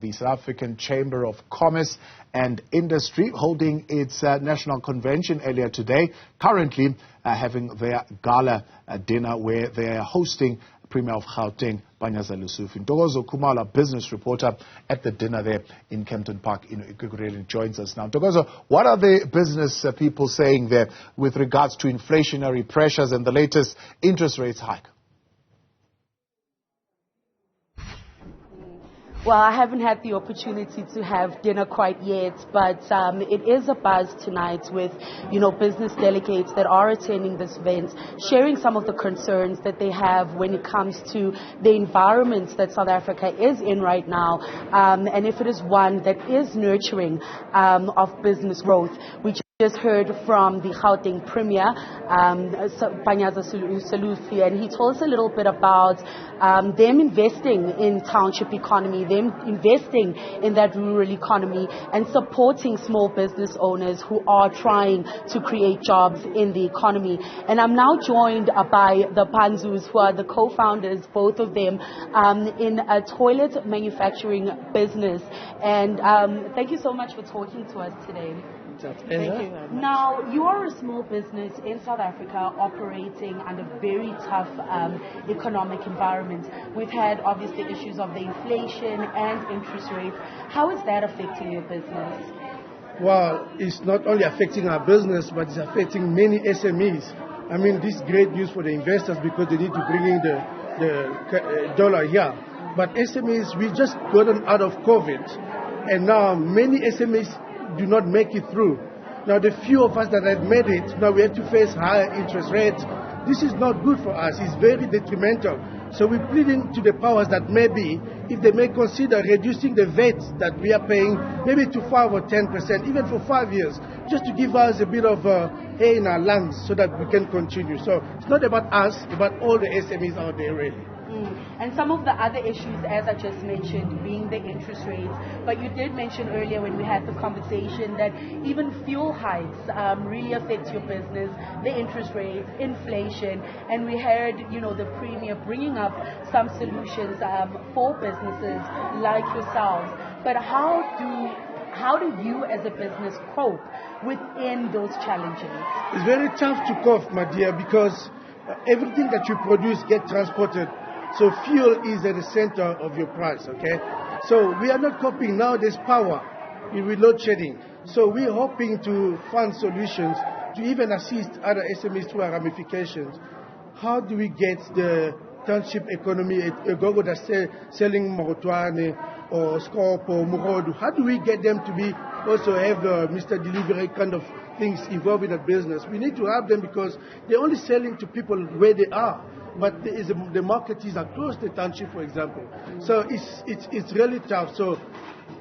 The South African Chamber of Commerce and Industry holding its national convention earlier today, currently having their gala dinner where they are hosting Premier of Gauteng, Panyaza Lesufi. Ntokozo Khumalo, business reporter at the dinner there in Kempton Park in Ekurhuleni, joins us now. Ntokozo, what are the business people saying there with regards to inflationary pressures and the latest interest rates hike? Well, I haven't had the opportunity to have dinner quite yet, but it is a buzz tonight with, business delegates that are attending this event, sharing some of the concerns that they have when it comes to the environment that South Africa is in right now, and if it is one that is nurturing of business growth. We just heard from the Gauteng Premier, Panyaza Lesufi, and he told us a little bit about them investing in township economy, them investing in that rural economy and supporting small business owners who are trying to create jobs in the economy. And I'm now joined by the Panzus, who are the co-founders, both of them, in a toilet manufacturing business. And thank you so much for talking to us today. Thank you very much. Now, you are a small business in South Africa operating under very tough economic environment. We've had obviously issues of the inflation and interest rates. How is that affecting your business? Well, it's not only affecting our business, but it's affecting many SMEs. I mean, this is great news for the investors because they need to bring in the dollar here. But SMEs, we just gotten out of COVID, and now many SMEs do not make it through. Now the few of us that have made it, now we have to face higher interest rates. This is not good for us. It's very detrimental. So we're pleading to the powers that maybe, if they may consider reducing the VAT that we are paying, maybe to 5 or 10%, even for 5 years, just to give us a bit of air in our lungs so that we can continue. So it's not about us, about all the SMEs out there really. And some of the other issues, as I just mentioned, being the interest rates. But you did mention earlier when we had the conversation that even fuel hikes really affect your business, the interest rates, inflation. And we heard, the Premier bringing up some solutions for businesses like yourselves. But how do you as a business cope within those challenges? It's very tough to cope, my dear, because everything that you produce gets transported. So fuel is at the center of your price, okay? So we are not coping now. There's power with load shedding. So we're hoping to find solutions to even assist other SMEs through our ramifications. How do we get the township economy, a gogo that's selling morotwane or scope or murodu? How do we get them to be also have Mr. Delivery kind of things involved in that business? We need to have them because they're only selling to people where they are. But the market is across the township, for example. So it's really tough. So,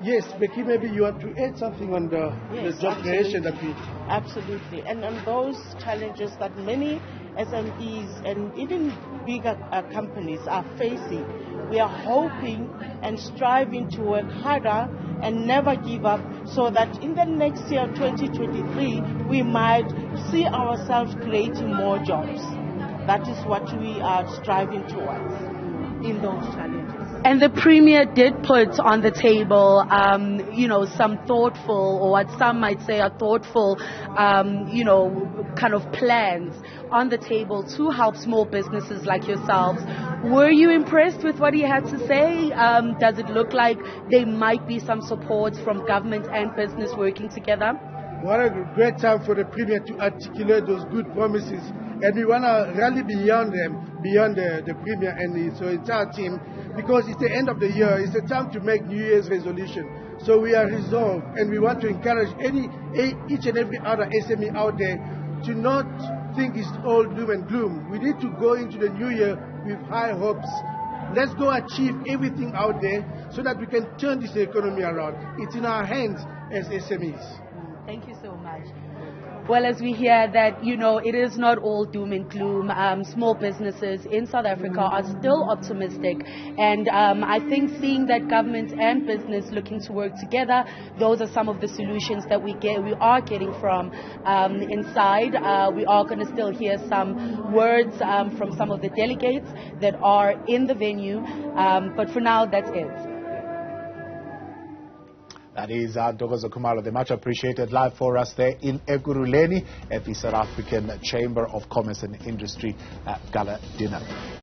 yes, Becky, maybe you want to add something on the job creation that we... Absolutely. And on those challenges that many SMEs and even bigger companies are facing, we are hoping and striving to work harder and never give up so that in the next year, 2023, we might see ourselves creating more jobs. That is what we are striving towards in those challenges. And the Premier did put on the table, some thoughtful, or what some might say are thoughtful, kind of plans on the table to help small businesses like yourselves. Were you impressed with what he had to say? Does it look like there might be some support from government and business working together? What a great time for the Premier to articulate those good promises. And we want to rally beyond them, beyond the Premier and his entire team, because it's the end of the year. It's the time to make New Year's resolution. So we are resolved, and we want to encourage each and every other SME out there to not think it's all doom and gloom. We need to go into the new year with high hopes. Let's go achieve everything out there so that we can turn this economy around. It's in our hands as SMEs. Thank you so much. Well, as we hear that, it is not all doom and gloom. Small businesses in South Africa are still optimistic. And I think seeing that government and business looking to work together, those are some of the solutions that we are getting from inside. We are going to still hear some words from some of the delegates that are in the venue. But for now, that's it. That is Ntokozo Khumalo, the much appreciated live for us there in Ekurhuleni at the South African Chamber of Commerce and Industry Gala Dinner.